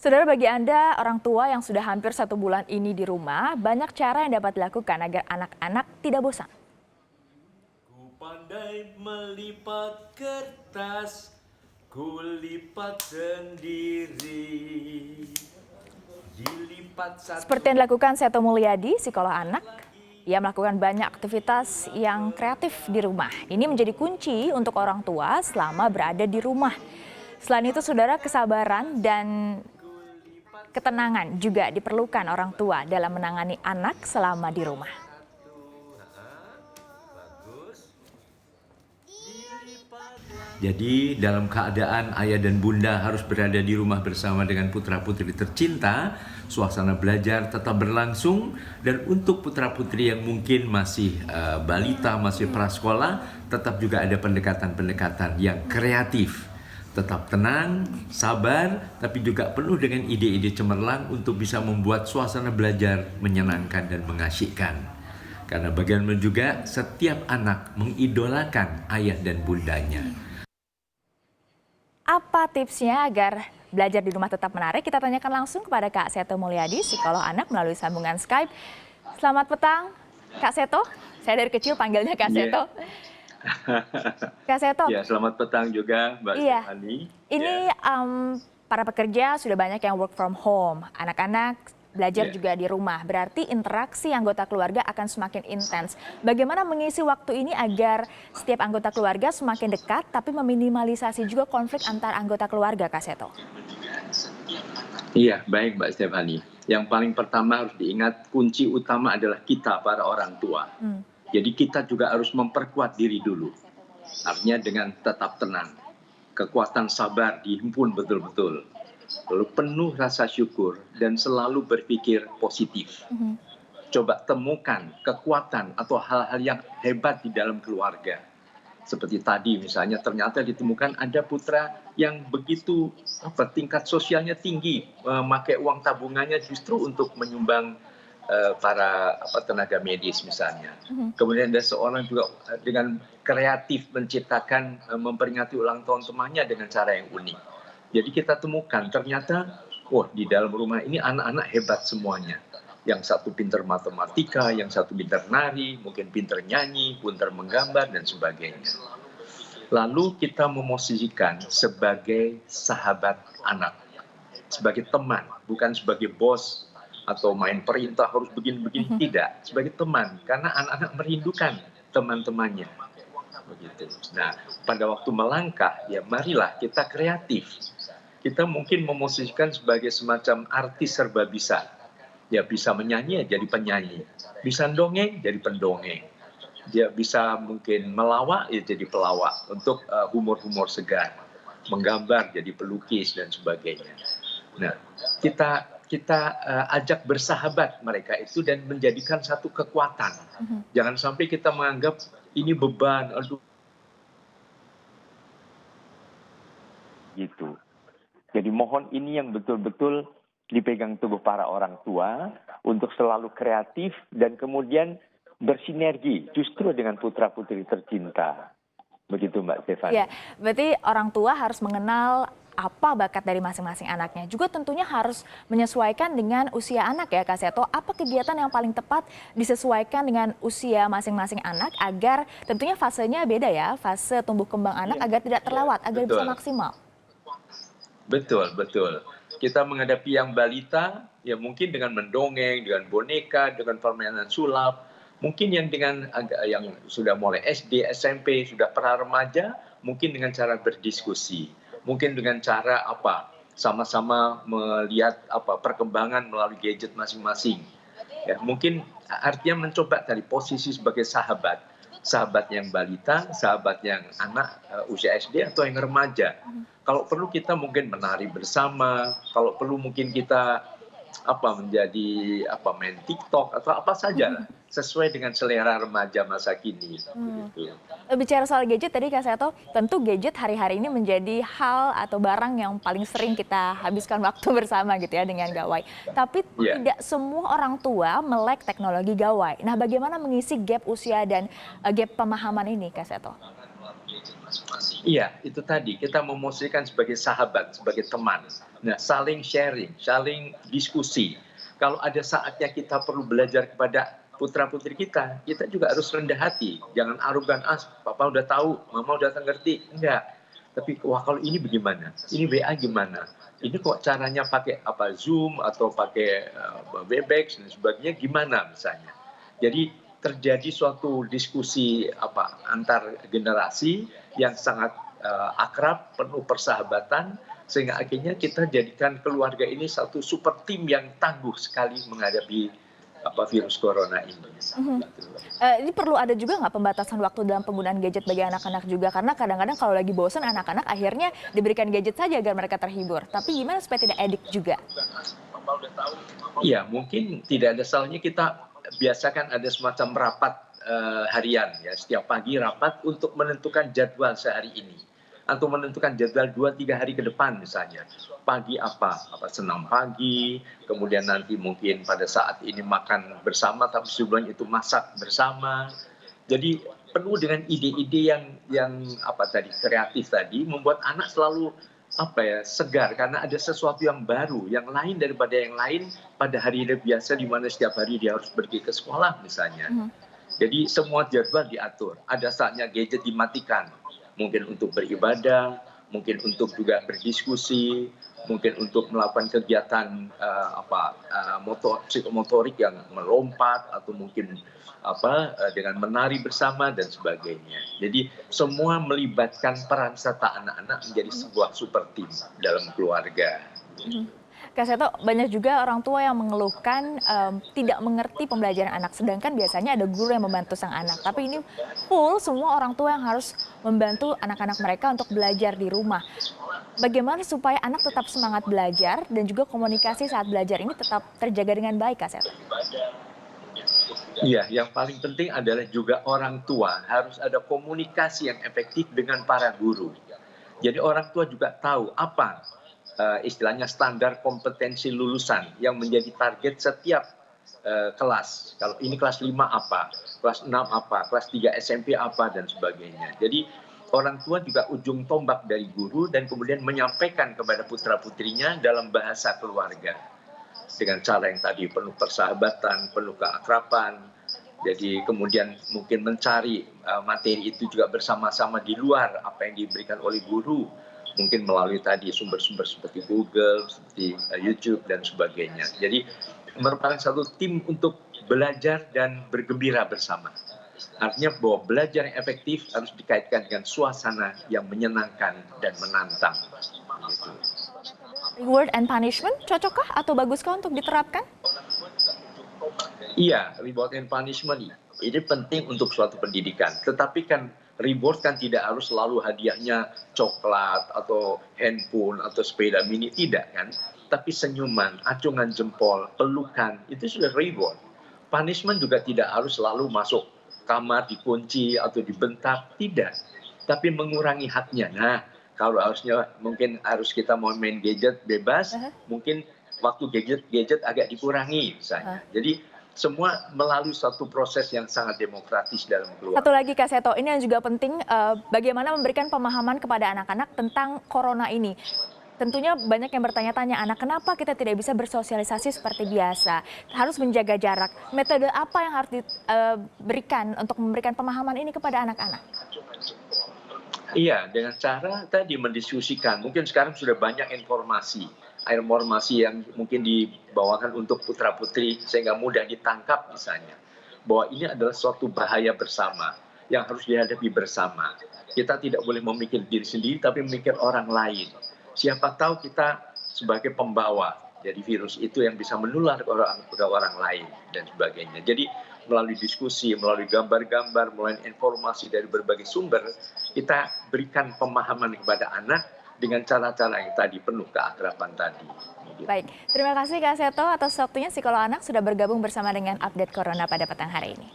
Saudara, bagi Anda, orang tua yang sudah hampir 1 bulan ini di rumah, banyak cara yang dapat dilakukan agar anak-anak tidak bosan. Ku pandai melipat kertas, ku lipat sendiri. Dilipat satu. Seperti yang dilakukan Seto Mulyadi, psikolog anak, ia melakukan banyak aktivitas yang kreatif di rumah. Ini menjadi kunci untuk orang tua selama berada di rumah. Selain itu, saudara, kesabaran dan ketenangan juga diperlukan orang tua dalam menangani anak selama di rumah. Jadi dalam keadaan ayah dan bunda harus berada di rumah bersama dengan putra-putri tercinta, suasana belajar tetap berlangsung, dan untuk putra-putri yang mungkin masih balita, masih prasekolah, tetap juga ada pendekatan-pendekatan yang kreatif. Tetap tenang, sabar, tapi juga penuh dengan ide-ide cemerlang untuk bisa membuat suasana belajar menyenangkan dan mengasyikkan. Karena bagaimana juga setiap anak mengidolakan ayah dan bundanya. Apa tipsnya agar belajar di rumah tetap menarik? Kita tanyakan langsung kepada Kak Seto Mulyadi, psikolog anak melalui sambungan Skype. Selamat petang, Kak Seto. Saya dari kecil panggilnya Kak Seto. Kak Seto. Ya, selamat petang juga Mbak Stephanie. Ini para pekerja sudah banyak yang work from home. Anak-anak belajar juga di rumah. Berarti interaksi anggota keluarga akan semakin intens. Bagaimana mengisi waktu ini agar setiap anggota keluarga semakin dekat, tapi meminimalisasi juga konflik antar anggota keluarga, Kak Seto? Iya, baik Mbak Stephanie. Yang paling pertama harus diingat, kunci utama adalah kita para orang tua. Jadi kita juga harus memperkuat diri dulu. Artinya dengan tetap tenang. Kekuatan sabar dihimpun betul-betul. Lalu penuh rasa syukur dan selalu berpikir positif. Coba temukan kekuatan atau hal-hal yang hebat di dalam keluarga. Seperti tadi misalnya ternyata ditemukan ada putra yang begitu tingkat sosialnya tinggi, memakai uang tabungannya justru untuk menyumbang para tenaga medis misalnya. Kemudian ada seorang juga dengan kreatif menciptakan memperingati ulang tahun temannya dengan cara yang unik. Jadi kita temukan ternyata di dalam rumah ini anak-anak hebat semuanya. Yang satu pintar matematika, yang satu pintar nari, mungkin pintar nyanyi, pintar menggambar dan sebagainya. Lalu kita memosisikan sebagai sahabat anak, sebagai teman, bukan sebagai bos atau main perintah harus begini-begini, tidak, sebagai teman, karena anak-anak merindukan teman-temannya. Begitu. Nah, pada waktu melangkah, ya marilah kita kreatif. Kita mungkin memosisikan sebagai semacam artis serba bisa. Ya bisa menyanyi ya jadi penyanyi, bisa dongeng jadi pendongeng. Dia bisa mungkin melawak ya jadi pelawak untuk humor-humor segar, menggambar jadi pelukis dan sebagainya. Nah, kita ajak bersahabat mereka itu dan menjadikan satu kekuatan. Jangan sampai kita menganggap ini beban, aduh. Gitu. Jadi mohon ini yang betul-betul dipegang teguh para orang tua untuk selalu kreatif dan kemudian bersinergi justru dengan putra-putri tercinta. Begitu Mbak Stephanie. Ya, berarti orang tua harus mengenal apa bakat dari masing-masing anaknya. Juga tentunya harus menyesuaikan dengan usia anak ya Kak Seto. Apa kegiatan yang paling tepat disesuaikan dengan usia masing-masing anak agar tentunya fasenya beda ya, fase tumbuh kembang anak agar tidak terlewat, agar betul. bisa maksimal. Betul. Kita menghadapi yang balita, ya mungkin dengan mendongeng, dengan boneka, dengan permainan sulap. Mungkin yang dengan yang sudah mulai SD, SMP, sudah pra remaja, mungkin dengan cara berdiskusi. Mungkin dengan cara sama-sama melihat perkembangan melalui gadget masing-masing. Ya, mungkin artinya mencoba dari posisi sebagai sahabat yang balita, sahabat yang anak usia SD atau yang remaja. Kalau perlu kita mungkin menari bersama, kalau perlu mungkin kita main TikTok atau apa saja lah, sesuai dengan selera remaja masa kini. Gitu. Bicara soal gadget tadi Kak Seto, tentu gadget hari-hari ini menjadi hal atau barang yang paling sering kita habiskan waktu bersama gitu ya dengan gawai. Tapi tidak semua orang tua melek teknologi gawai. Nah, bagaimana mengisi gap usia dan gap pemahaman ini Kak Seto? Iya, itu tadi kita memosisikan sebagai sahabat, sebagai teman. Nah, saling sharing, saling diskusi. Kalau ada saatnya kita perlu belajar kepada putra-putri kita, kita juga harus rendah hati. Jangan arogan, papa udah tahu, mama udah ngerti. Enggak. Tapi wah kalau ini bagaimana? Ini WA gimana? Ini kok caranya pakai apa Zoom atau pakai Webex dan sebagainya gimana misalnya. Jadi terjadi suatu diskusi antar generasi yang sangat akrab, penuh persahabatan, sehingga akhirnya kita jadikan keluarga ini satu super tim yang tangguh sekali menghadapi virus corona ini. Mhm. Ini perlu ada juga nggak pembatasan waktu dalam penggunaan gadget bagi anak-anak juga? Karena kadang-kadang kalau lagi bosan anak-anak akhirnya diberikan gadget saja agar mereka terhibur. Tapi gimana supaya tidak edik juga? Iya, mungkin tidak ada salahnya kita biasakan ada semacam rapat harian ya, setiap pagi rapat untuk menentukan jadwal sehari ini. Atau menentukan jadwal 2-3 hari ke depan misalnya. Pagi apa senam pagi, kemudian nanti mungkin pada saat ini makan bersama, tapi sebelum itu masak bersama. Jadi penuh dengan ide-ide yang kreatif tadi, membuat anak selalu segar karena ada sesuatu yang baru, yang lain daripada yang lain pada hari-hari biasa di mana setiap hari dia harus pergi ke sekolah misalnya. Mhm. Jadi semua jadwal diatur. Ada saatnya gadget dimatikan, mungkin untuk beribadah, mungkin untuk juga berdiskusi, mungkin untuk melakukan kegiatan psikomotorik yang melompat atau mungkin dengan menari bersama dan sebagainya. Jadi semua melibatkan peran serta anak-anak menjadi sebuah super team dalam keluarga. Mhm. Kak Seto, banyak juga orang tua yang mengeluhkan tidak mengerti pembelajaran anak, sedangkan biasanya ada guru yang membantu sang anak. Tapi ini full semua orang tua yang harus membantu anak-anak mereka untuk belajar di rumah. Bagaimana supaya anak tetap semangat belajar dan juga komunikasi saat belajar ini tetap terjaga dengan baik, Kak Seto? Iya, yang paling penting adalah juga orang tua harus ada komunikasi yang efektif dengan para guru. Jadi orang tua juga tahu apa istilahnya standar kompetensi lulusan yang menjadi target setiap kelas. Kalau ini kelas 5 apa, kelas 6 apa, kelas 3 SMP apa dan sebagainya. Jadi orang tua juga ujung tombak dari guru dan kemudian menyampaikan kepada putra-putrinya dalam bahasa keluarga. Dengan cara yang tadi penuh persahabatan, penuh keakraban. Jadi kemudian mungkin mencari materi itu juga bersama-sama di luar apa yang diberikan oleh guru. Mungkin melalui tadi sumber-sumber seperti Google, seperti YouTube dan sebagainya. Jadi merupakan satu tim untuk belajar dan bergembira bersama. Artinya bahwa belajar yang efektif harus dikaitkan dengan suasana yang menyenangkan dan menantang. Gitu. Reward and punishment cocokkah atau baguskah untuk diterapkan? Iya, reward and punishment ini penting untuk suatu pendidikan. Tetapi kan reward kan tidak harus selalu hadiahnya coklat atau handphone atau sepeda mini, tidak kan. Tapi senyuman, acungan jempol, pelukan, itu sudah reward. Punishment juga tidak harus selalu masuk kamar dikunci atau dibentak, tidak. Tapi mengurangi haknya. Nah, kalau mungkin harus kita mau main gadget bebas, mungkin waktu gadget agak dikurangi misalnya. Jadi semua melalui satu proses yang sangat demokratis dalam keluarga. Satu lagi Kak Seto, ini yang juga penting bagaimana memberikan pemahaman kepada anak-anak tentang corona ini. Tentunya banyak yang bertanya-tanya, anak kenapa kita tidak bisa bersosialisasi seperti biasa? Harus menjaga jarak. Metode apa yang harus diberikan untuk memberikan pemahaman ini kepada anak-anak? Iya, dengan cara tadi mendiskusikan. Mungkin sekarang sudah banyak informasi yang mungkin dibawakan untuk putra-putri sehingga mudah ditangkap misalnya. Bahwa ini adalah suatu bahaya bersama yang harus dihadapi bersama. Kita tidak boleh memikir diri sendiri tapi memikir orang lain. Siapa tahu kita sebagai pembawa dari virus itu yang bisa menular ke orang lain dan sebagainya. Jadi melalui diskusi, melalui gambar-gambar, melalui informasi dari berbagai sumber, kita berikan pemahaman kepada anak dengan cara-cara yang tadi penuh keakraban tadi. Baik, terima kasih Kak Seto atas waktunya psikolog anak sudah bergabung bersama dengan update Corona pada petang hari ini.